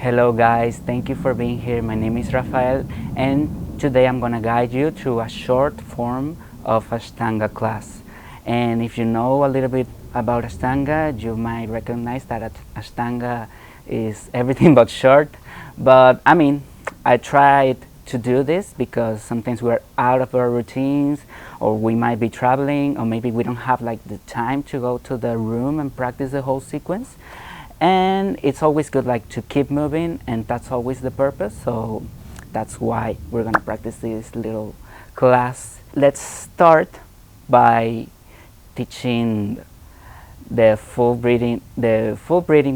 Hello guys, thank you for being here. My name is Rafael and today I'm going to guide you through a short form of Ashtanga class. And if you know a little bit about Ashtanga, you might recognize that Ashtanga is everything but short. But I tried to do this because sometimes we're out of our routines, or we might be traveling, or maybe we don't have like the time to go to the room and practice the whole sequence. And it's always good like to keep moving, and that's always the purpose. So that's why we're gonna practice this little class. Let's start by teaching the full breathing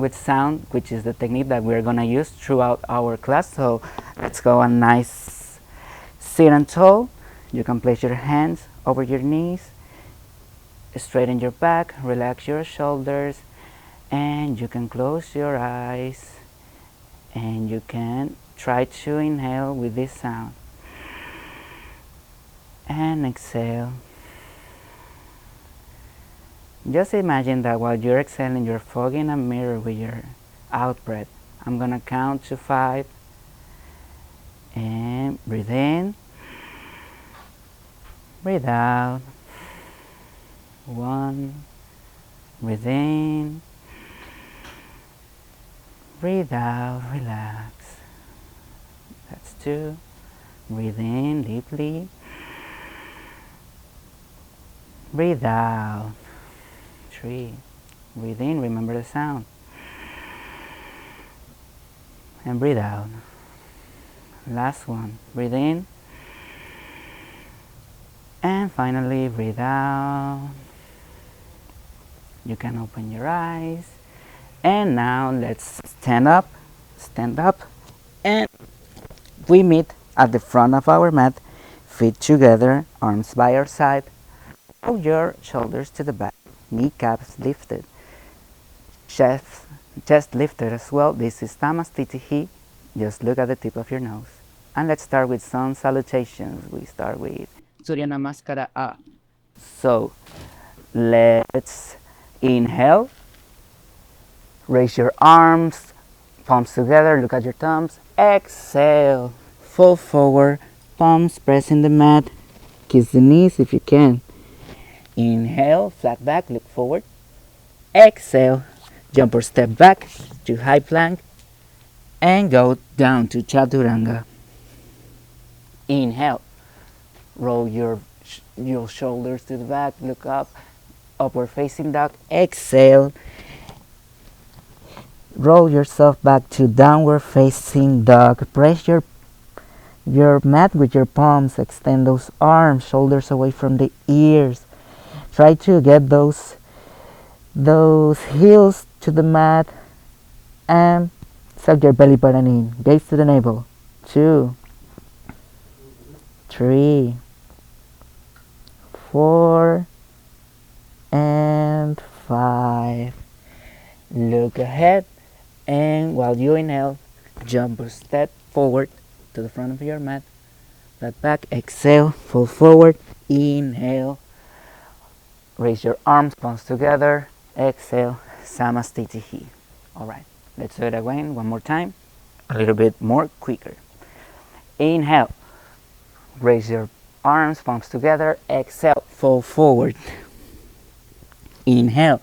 with sound, which is the technique that we're gonna use throughout our class. So let's go a nice sit and tall. You can place your hands over your knees, straighten your back, relax your shoulders, and you can close your eyes and you can try to inhale with this sound and exhale. Just imagine that while you're exhaling, you're fogging a mirror with your out breath. I'm gonna count to 5 and breathe in, breathe out. 1, breathe in, breathe out, relax. That's 2. Breathe in deeply. Breathe out. 3. Breathe in, remember the sound. And breathe out. Last one. Breathe in. And finally, breathe out. You can open your eyes. And now let's stand up, and we meet at the front of our mat, feet together, arms by our side. Roll your shoulders to the back, kneecaps lifted, chest lifted as well. This is Tamasthiti. Just look at the tip of your nose. And let's start with some salutations. We start with Surya Namaskara A. So let's inhale. Raise your arms, palms together, look at your thumbs. Exhale, fall forward, palms pressing the mat. Kiss the knees if you can. Inhale, flat back, look forward. Exhale, jump or step back to high plank and go down to Chaturanga. Inhale, roll your shoulders to the back, look up, upward facing dog. Exhale, roll yourself back to downward facing dog. Press your mat with your palms. Extend those arms, shoulders away from the ears. Try to get those heels to the mat and suck your belly button in. Gaze to the navel. 2, 3, 4, and 5. Look ahead, and while you inhale, jump or step forward to the front of your mat. Flat back, exhale, fall forward, inhale. Raise your arms, palms together, exhale, Samastitihi. Alright, let's do it again, one more time, a little bit more quicker. Inhale, raise your arms, palms together, exhale, fall forward. Inhale,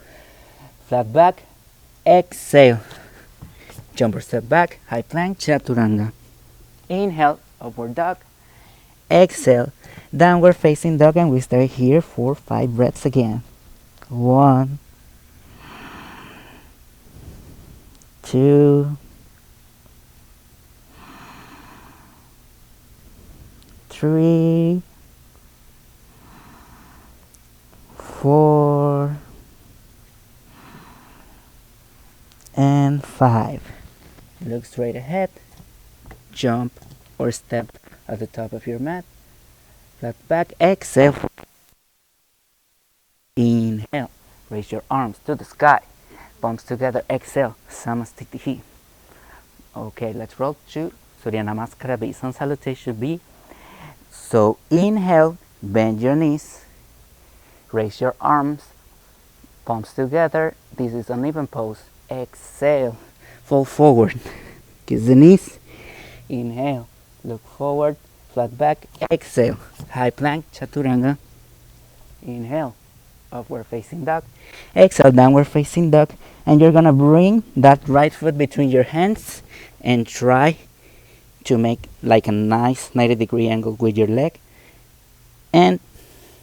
flat back, exhale, jump or step back, high plank, Chaturanga. Inhale, upward dog. Exhale, downward facing dog, and we stay here for 5 breaths again. 1, 2, 3, 4, and 5. Look straight ahead. Jump or step at the top of your mat. Flat back, exhale. Inhale, raise your arms to the sky. Palms together, exhale, Samastitihi. Okay, let's roll to Surya Namaskara B, Sun Salutation B. So inhale, bend your knees, raise your arms, palms together. This is an even pose. Exhale, fall forward. kiss the knees. Inhale, look forward, flat back. Exhale, high plank, chaturanga. Inhale, upward facing dog. Exhale, downward facing dog. And you're gonna bring that right foot between your hands and try to make like a nice 90-degree angle with your leg. And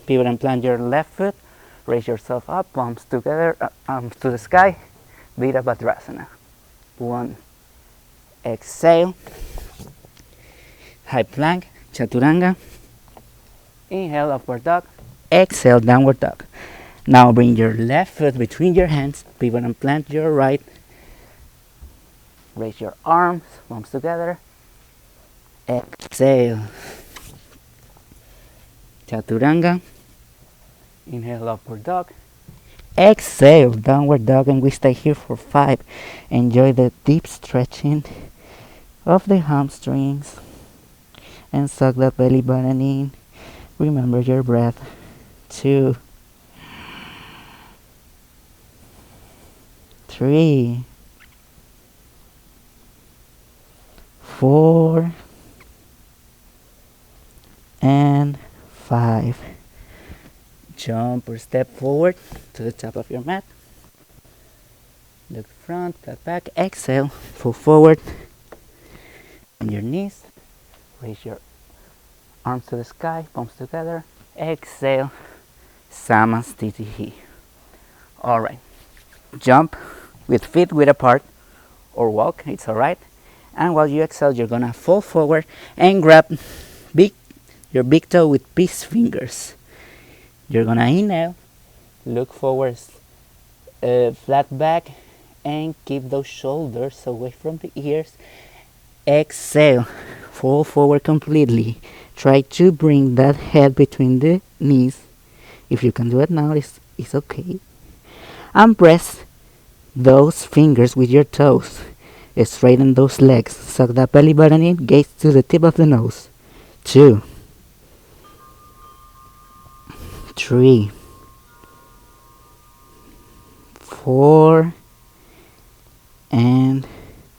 pivot and plant your left foot. Raise yourself up, palms together, arms to the sky. Virabhadrasana. 1. Exhale. High plank, chaturanga. Inhale, upward dog. Exhale, downward dog. Now bring your left foot between your hands, pivot and plant your right. Raise your arms, palms together. Exhale. Chaturanga. Inhale, upward dog. Exhale, downward dog, and we stay here for 5. Enjoy the deep stretching of the hamstrings and suck that belly button in. Remember your breath. 2, 3, 4, and 5. Jump or step forward to the top of your mat. Look front, flat back. Exhale, fall forward on your knees. Raise your arms to the sky, palms together. Exhale, Samastitihi. Alright, jump with feet width apart or walk, it's alright. And while you exhale, you're gonna fall forward and grab your big toe with peace fingers. You're gonna inhale, look forward, flat back, and keep those shoulders away from the ears. Exhale, fall forward completely. Try to bring that head between the knees. If you can do it now, it's okay. And press those fingers with your toes. Straighten those legs. Suck that belly button in, gaze to the tip of the nose. 2, 3, 4, and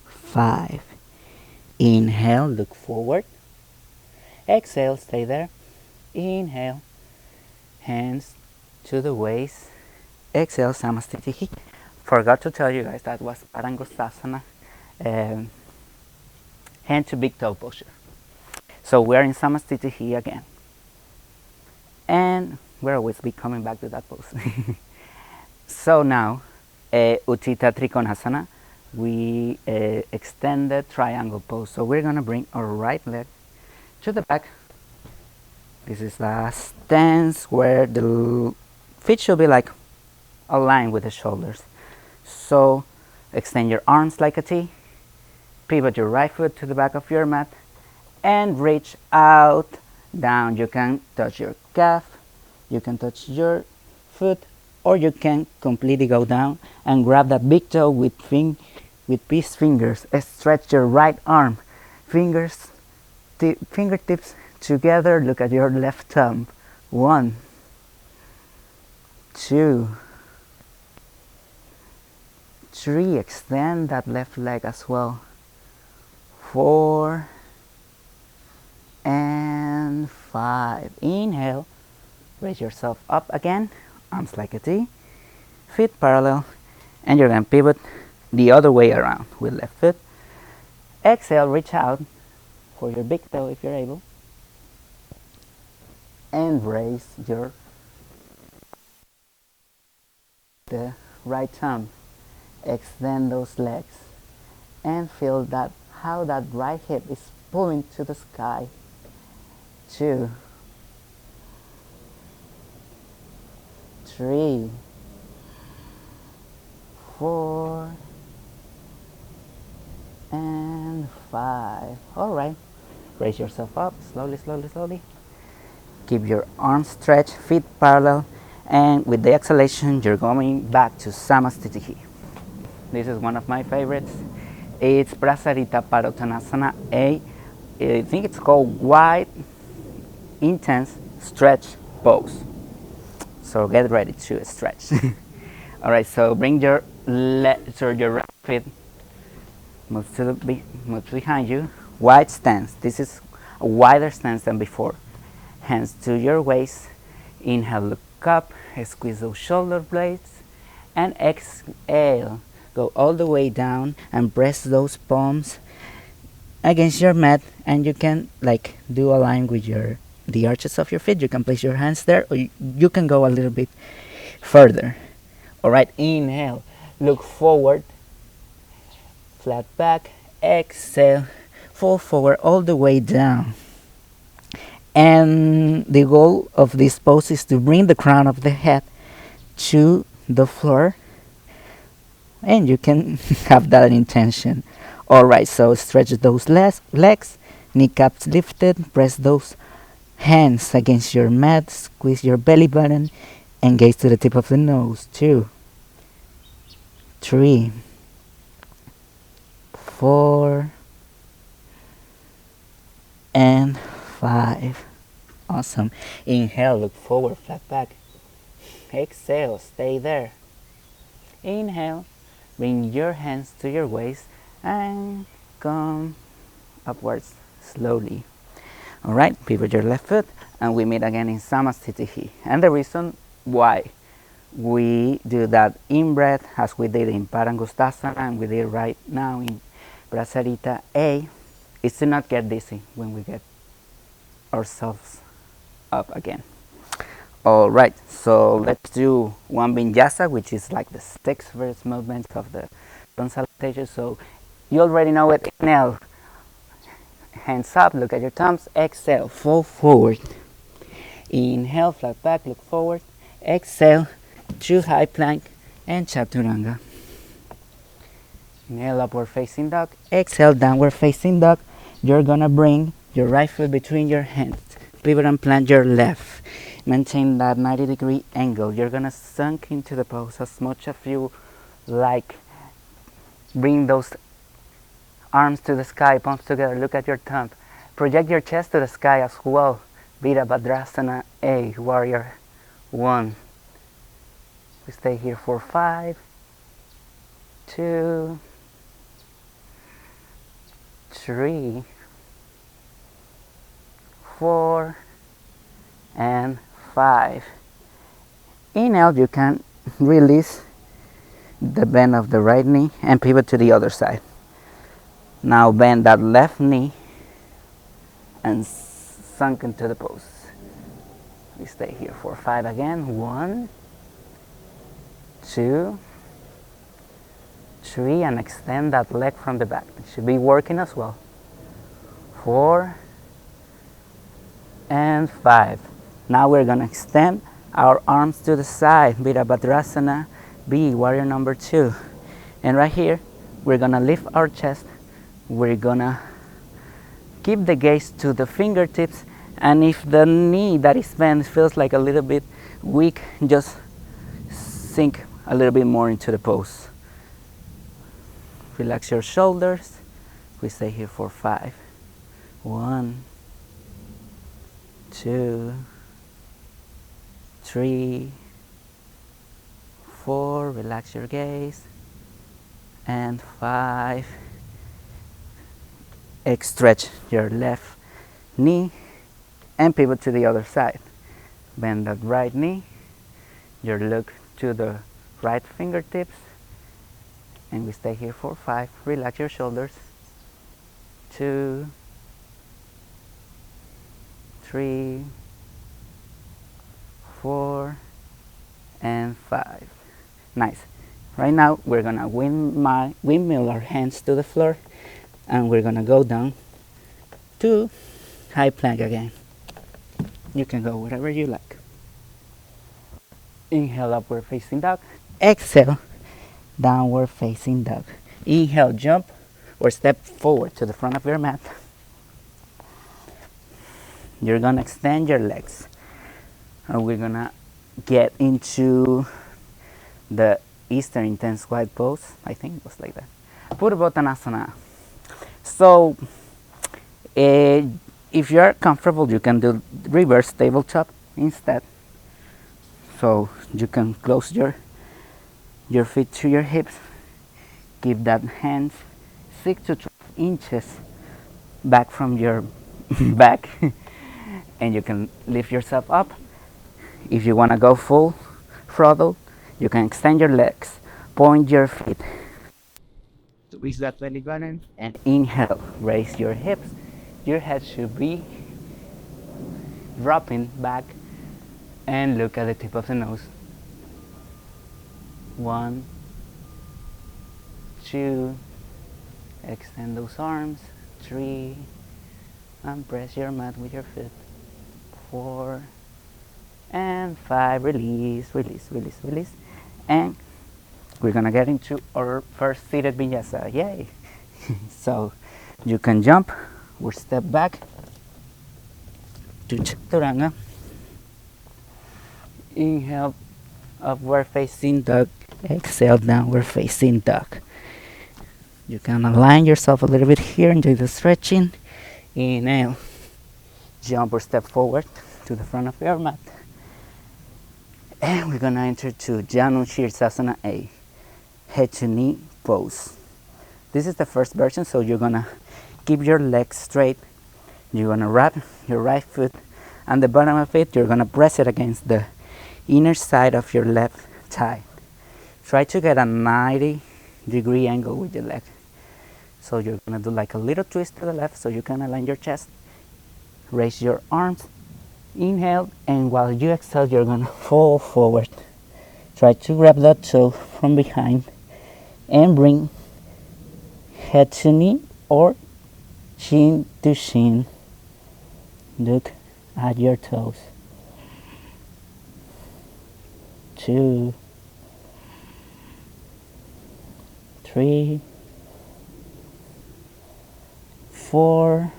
5. Inhale, look forward. Exhale, stay there. Inhale, hands to the waist. Exhale, Samastitihi. Forgot to tell you guys that was Parangostasana, hand to big toe posture. So we're in Samastitihi again. And we're always be coming back to that pose. So now, Utthita Trikonasana, we extended triangle pose. So we're gonna bring our right leg to the back. This is the stance where the feet should be like aligned with the shoulders. So extend your arms like a T, pivot your right foot to the back of your mat, and reach out, down. You can touch your calf, you can touch your foot, or you can completely go down and grab that big toe with peace fingers. Stretch your right arm, fingertips together. Look at your left thumb. 1, 2, 3. Extend that left leg as well. 4 and 5. Inhale, raise yourself up again, arms like a T, feet parallel, and you're going to pivot the other way around with left foot. Exhale, reach out for your big toe if you're able, and raise the right thumb. Extend those legs and feel that how that right hip is pulling to the sky. 2, 3, 4, and 5. All right, raise yourself up slowly, slowly, slowly. Keep your arms stretched, feet parallel, and with the exhalation, you're going back to Samastitihi. This is one of my favorites. It's Prasarita Padottanasana A. I think it's called wide, intense stretch pose. So get ready to stretch. All right, so bring your right foot Move behind you. Wide stance. This is a wider stance than before. Hands to your waist. Inhale, look up, squeeze those shoulder blades, and exhale. Go all the way down and press those palms against your mat, and you can like do a line with the arches of your feet. You can place your hands there, or you can go a little bit further. All right, inhale, look forward, flat back, exhale, fall forward all the way down. And the goal of this pose is to bring the crown of the head to the floor, and you can have that intention. All right, so stretch those legs, kneecaps lifted, press those hands against your mat, squeeze your belly button, and gaze to the tip of the nose. 2, 3, 4, and 5. Awesome. Inhale, look forward, flat back. Exhale, stay there. Inhale, bring your hands to your waist and come upwards slowly. All right, pivot your left foot, and we meet again in Samasthiti. And the reason why we do that in breath, as we did in Parangustasana and we did right now in Brasarita A, is to not get dizzy when we get ourselves up again. All right, so let's do one vinyasa, which is like the 6 first movements of the sun salutation. So you already know it. Inhale, hands up, look at your thumbs. Exhale, fall forward. Inhale, flat back, look forward. Exhale, 2 high plank and chaturanga. Inhale, upward facing dog. Exhale, downward facing dog. You're gonna bring your right foot between your hands. Pivot and plant your left. Maintain that 90-degree angle. You're gonna sink into the pose as much as you like. Bring those arms to the sky, palms together. Look at your thumb. Project your chest to the sky as well. Virabhadrasana A, warrior 1. We stay here for 5, 2, 3, 4, and 5. Inhale, you can release the bend of the right knee and pivot to the other side. Now bend that left knee and sunk into the pose. We stay here for 5 again. 1, 2, 3, and extend that leg from the back. It should be working as well. 4 and 5. Now we're gonna extend our arms to the side. Virabhadrasana B, warrior number 2. And right here, we're gonna lift our chest. We're gonna keep the gaze to the fingertips, and if the knee that is bent feels like a little bit weak, just sink a little bit more into the pose. Relax your shoulders. We stay here for 5. 1, 2, 3, 4. Relax your gaze. And 5. Stretch your left knee and pivot to the other side. Bend that right knee. Your look to the right fingertips. And we stay here for 5. Relax your shoulders. 2, 3, 4, and 5. Nice. Right now we're gonna windmill our hands to the floor, and we're gonna go down to high plank again. You can go whatever you like. Inhale, upward facing dog. Exhale, downward facing dog. Inhale, jump or step forward to the front of your mat. You're gonna extend your legs, and we're gonna get into the Eastern intense wide pose. I think it was like that. Purvottanasana. So if you're comfortable, you can do reverse tabletop instead. So you can close your feet to your hips, keep that hands 6 to 12 inches back from your back, and you can lift yourself up. If you want to go full throttle, you can extend your legs, point your feet to reach that belly button, and inhale, raise your hips. Your head should be dropping back, and look at the tip of the nose. 1, 2, extend those arms. 3, and press your mat with your feet. 4, and 5, release, release, release, release. And we're gonna get into our first seated vinyasa. Yay! So you can jump or step back to chaturanga. Inhale, upward facing dog. Exhale, downward facing dog. You can align yourself a little bit here and do the stretching. Inhale, jump or step forward to the front of your mat. And we're gonna enter to Janu Shirsasana A, head to knee pose. This is the first version, so you're gonna keep your legs straight. You're gonna wrap your right foot and the bottom of it, you're gonna press it against the inner side of your left thigh. Try to get a 90-degree angle with your leg. So you're gonna do like a little twist to the left so you can align your chest. Raise your arms, inhale, and while you exhale, you're gonna fall forward. Try to grab that toe from behind and bring head to knee or chin to shin. Look at your toes. 2, 3, 4,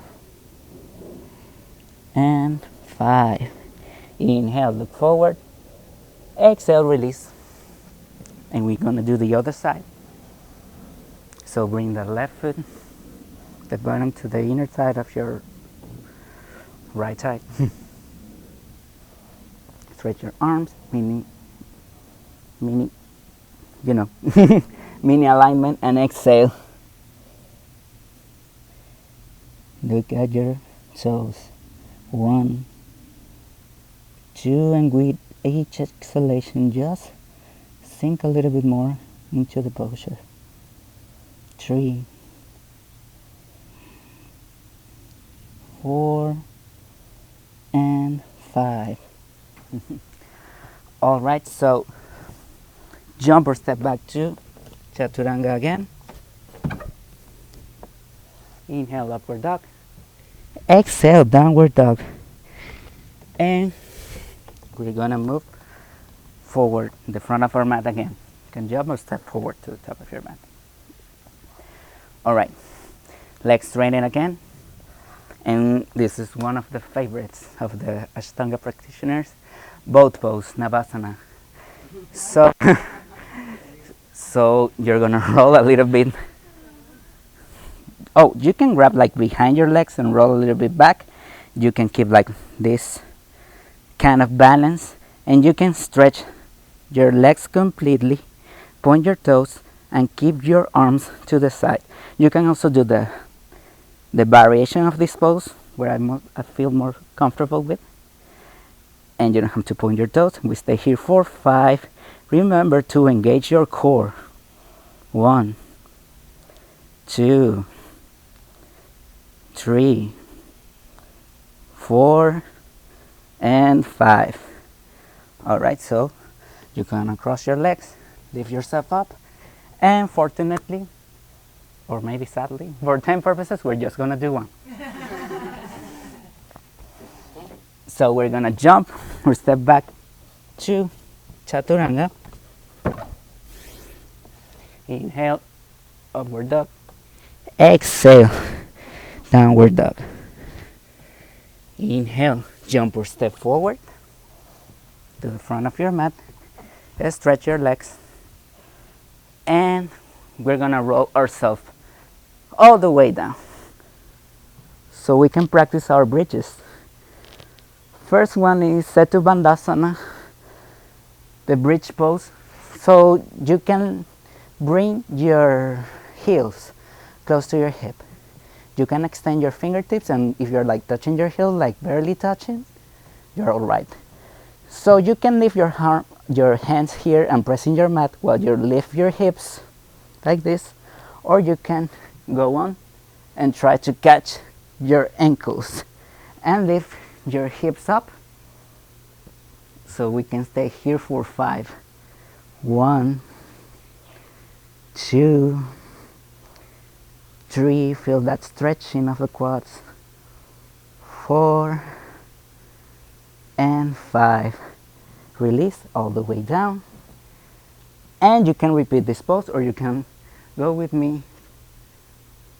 and 5. Inhale, look forward. Exhale, release. And we're gonna do the other side. So bring the left foot, the bottom to the inner side of your right thigh. Stretch your arms, mini, mini alignment, and exhale. Look at your toes. 1, 2, and with each exhalation, just sink a little bit more into the posture. 3, 4, and 5. All right, so jump or step back to chaturanga again. Inhale, upward dog. Exhale, downward dog. And we're gonna move forward in the front of our mat again. You can jump or step forward to the top of your mat. All right, legs straighten again. And this is one of the favorites of the Ashtanga practitioners, boat pose, Navasana. So, so you're gonna roll a little bit. Oh, you can grab like behind your legs and roll a little bit back. You can keep like this kind of balance, and you can stretch your legs completely, point your toes, and keep your arms to the side. You can also do the variation of this pose where I feel more comfortable with. And you don't have to point your toes. We stay here for 5. Remember to engage your core. 1, 2, 3, 4, and 5. All right, so you can cross your legs, lift yourself up, and fortunately, or maybe sadly, for time purposes, we're just gonna do one. So we're gonna jump or step back to chaturanga. Inhale, upward dog. Exhale, downward dog. Inhale, jump or step forward to the front of your mat. Stretch your legs. And we're gonna roll ourselves all the way down so we can practice our bridges. First one is Setu Bandhasana, the bridge pose. So you can bring your heels close to your hip. You can extend your fingertips, and if you're like touching your heel, like barely touching, you're all right. So you can leave your hands here and pressing your mat while you lift your hips like this, or you can go on and try to catch your ankles and lift your hips up. So we can stay here for 5. 1, 2, 3, feel that stretching of the quads. 4 and 5. Release all the way down. And you can repeat this pose, or you can go with me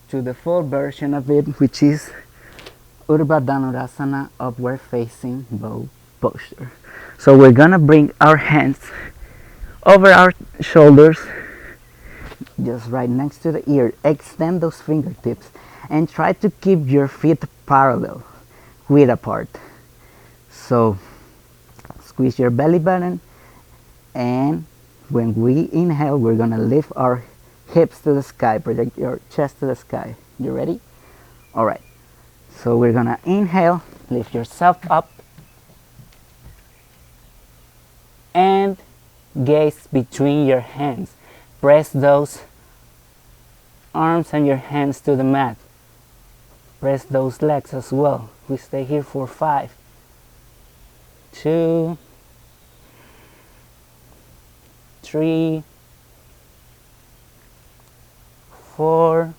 to the full version of it, which is Urdhva Dhanurasana, upward facing bow posture. So we're gonna bring our hands over our shoulders, just right next to the ear. Extend those fingertips and try to keep your feet parallel, width apart. So squeeze your belly button, and when we inhale, we're gonna lift our hips to the sky, project your chest to the sky. You ready? All right. So we're gonna inhale, lift yourself up, and gaze between your hands. Press those arms and your hands to the mat. Press those legs as well. We stay here for 5, 2, 3, 4,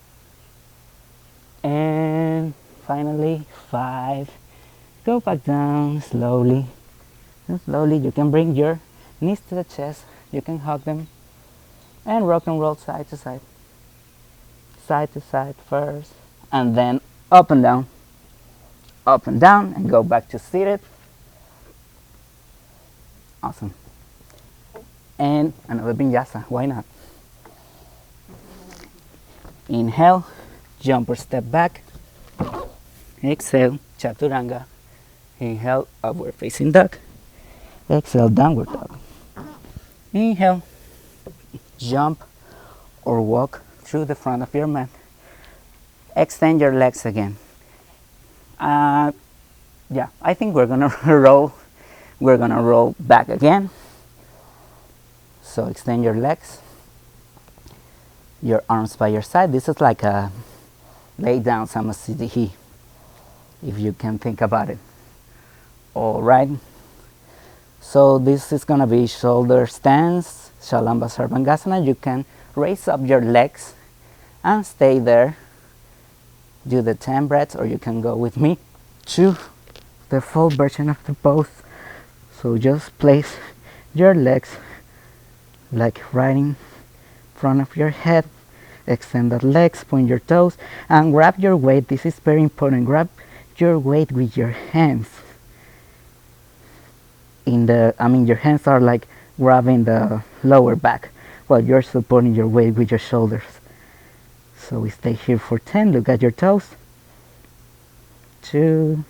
and finally 5. Go back down slowly. And slowly you can bring your knees to the chest. You can hug them and rock and roll side to side. Side to side first, and then up and down, and go back to seated. Awesome. And another vinyasa, why not? Inhale, jump or step back. Exhale, chaturanga. Inhale, upward facing dog. Exhale, downward dog. Inhale, jump or walk through the front of your mat. Extend your legs again. Yeah, I think we're gonna roll. We're gonna roll back again. So extend your legs, your arms by your side. This is like a lay down samasthiti, if you can think about it. All right. So this is gonna be shoulder stance, Shalamba Sarvangasana. You can raise up your legs and stay there. Do the 10 breaths, or you can go with me to the full version of the pose. So just place your legs like right in front of your head. Extend the legs, point your toes, and grab your weight. This is very important. Grab your weight with your hands. Your hands are like grabbing the lower back while you're supporting your weight with your shoulders. So we stay here for 10. Look at your toes. 2,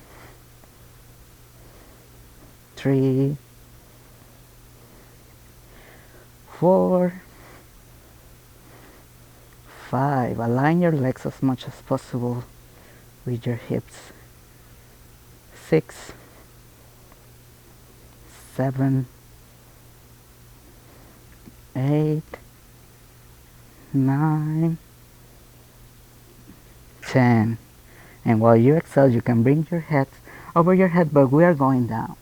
3, 4, 5. Align your legs as much as possible with your hips. 6, 7, 8, 9, 10. And while you exhale, you can bring your head over your head, but we are going down.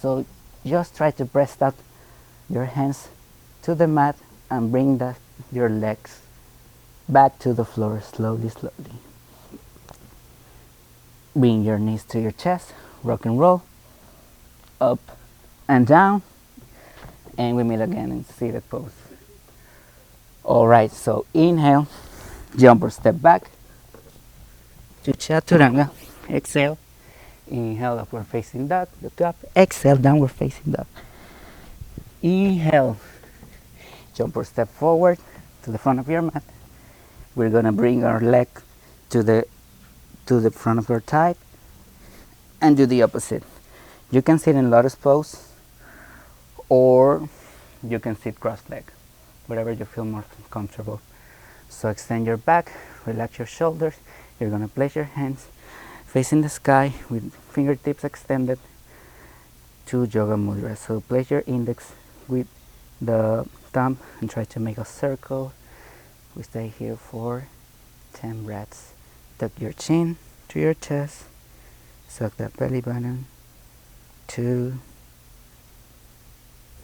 So just try to press that your hands to the mat and bring your legs back to the floor slowly, slowly. Bring your knees to your chest, rock and roll, up and down, and we meet again in seated pose. All right, so inhale, jump or step back to chaturanga. Exhale, inhale, upward facing dog, look up. Exhale, downward facing dog. Inhale, jump or step forward to the front of your mat. We're gonna bring our leg to the front of your thigh and do the opposite. You can sit in lotus pose, or you can sit cross-legged, whatever you feel more comfortable. So extend your back, Relax your shoulders. You're gonna place your hands facing the sky with fingertips extended to yoga mudra. So place your index with the thumb and try to make a circle. We stay here for 10 breaths. Tuck your chin to your chest. Suck that belly button. 2,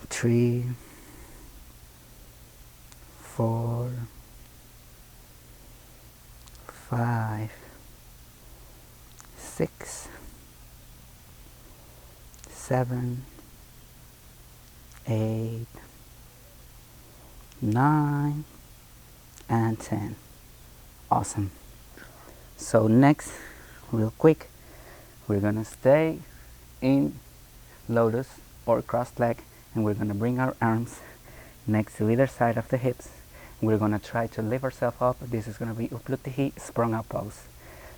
3, 4, 5, 6, 7, 8, 9, and 10. Awesome. So next, real quick, we're gonna stay in lotus or crossed leg, and we're gonna bring our arms next to either side of the hips. We're gonna try to lift ourselves up. This is gonna be Upluti sprung up pose.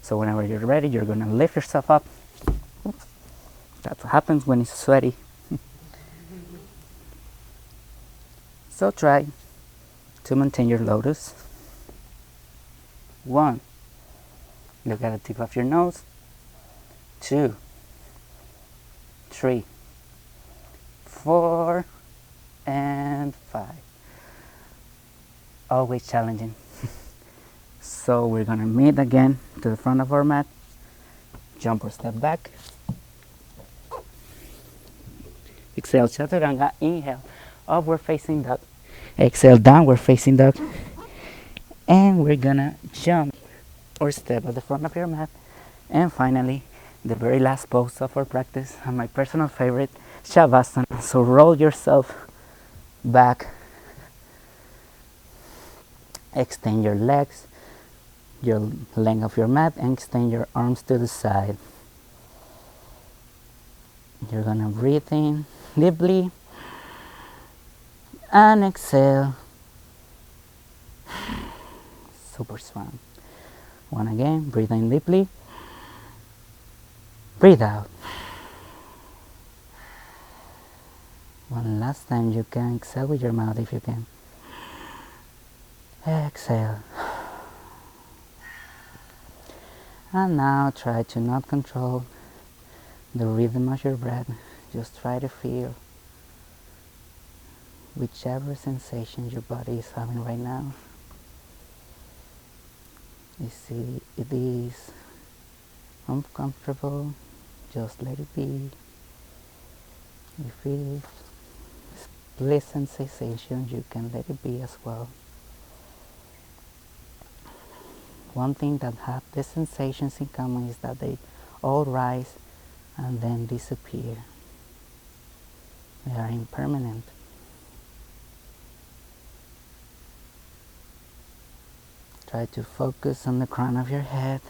So whenever you're ready, you're gonna lift yourself up. That's what happens when it's sweaty. So try to maintain your lotus. 1, look at the tip of your nose. 2, 3, 4, and 5. Always challenging. So we're gonna meet again to the front of our mat. Jump or step back. Exhale, chaturanga. Inhale, upward facing dog. Exhale, downward facing dog. And we're gonna jump or step at the front of your mat. And finally, the very last pose of our practice, and my personal favorite, Shavasana. So roll yourself back. Extend your legs, your length of your mat, and extend your arms to the side. You're gonna breathe in deeply and exhale. Super strong. One again, breathe in deeply. Breathe out. One last time, you can exhale with your mouth if you can. Exhale. And now try to not control the rhythm of your breath. Just try to feel whichever sensation your body is having right now. You see, it is uncomfortable, just let it be. If it is pleasant sensation, you can let it be as well. One thing that have the sensations in common is that they all rise and then disappear. They are impermanent. Try to focus on the crown of your head.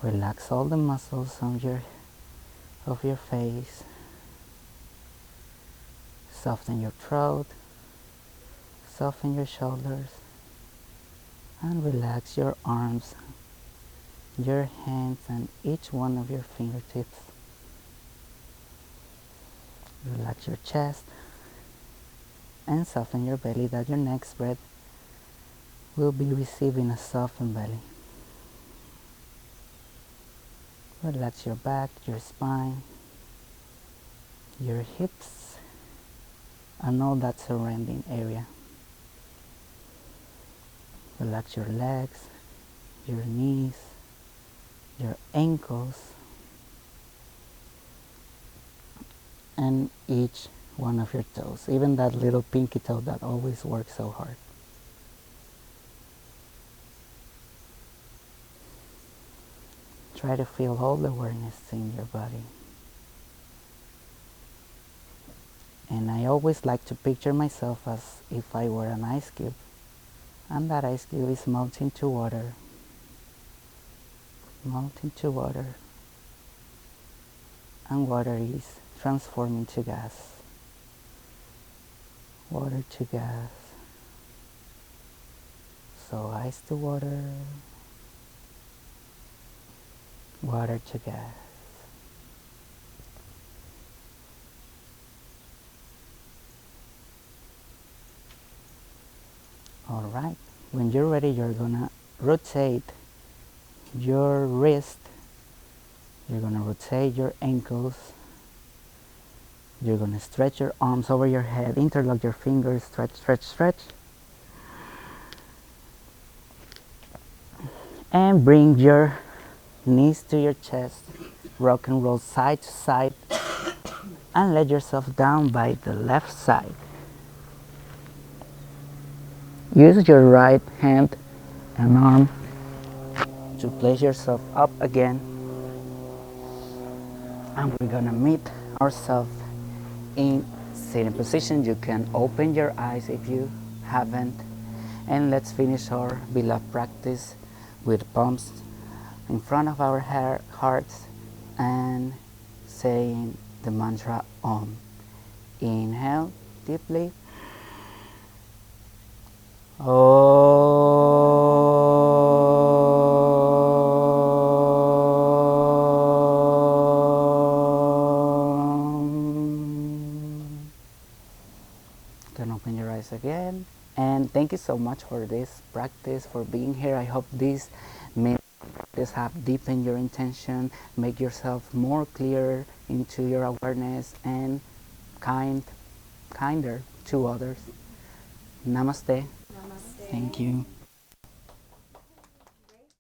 Relax all the muscles of your face. Soften your throat. Soften your shoulders. And relax your arms, your hands, and each one of your fingertips. Relax your chest and soften your belly, that your next breath will be receiving a softened belly. Relax your back, your spine, your hips, and all that surrounding area. Relax your legs, your knees, your ankles, and each one of your toes, even that little pinky toe that always works so hard. Try to feel all the awareness in your body. And I always like to picture myself as if I were an ice cube, and that ice cube is melting to water, and water is transforming to gas, water to gas. So ice to water, water to gas. All right, when you're ready, you're gonna rotate your wrist. You're going to rotate your ankles. You're going to stretch your arms over your head, interlock your fingers, stretch, stretch, stretch. And bring your knees to your chest, rock and roll side to side, and let yourself down by the left side. Use your right hand and arm to place yourself up again, and we're gonna meet ourselves in sitting position. You can open your eyes if you haven't, and let's finish our beloved practice with palms in front of our hearts and saying the mantra Om. Inhale deeply. You can open your eyes again. And thank you so much for this practice, for being here. I hope this have deepened your intention, make yourself more clear into your awareness and kinder to others. Namaste. Namaste. Thank you.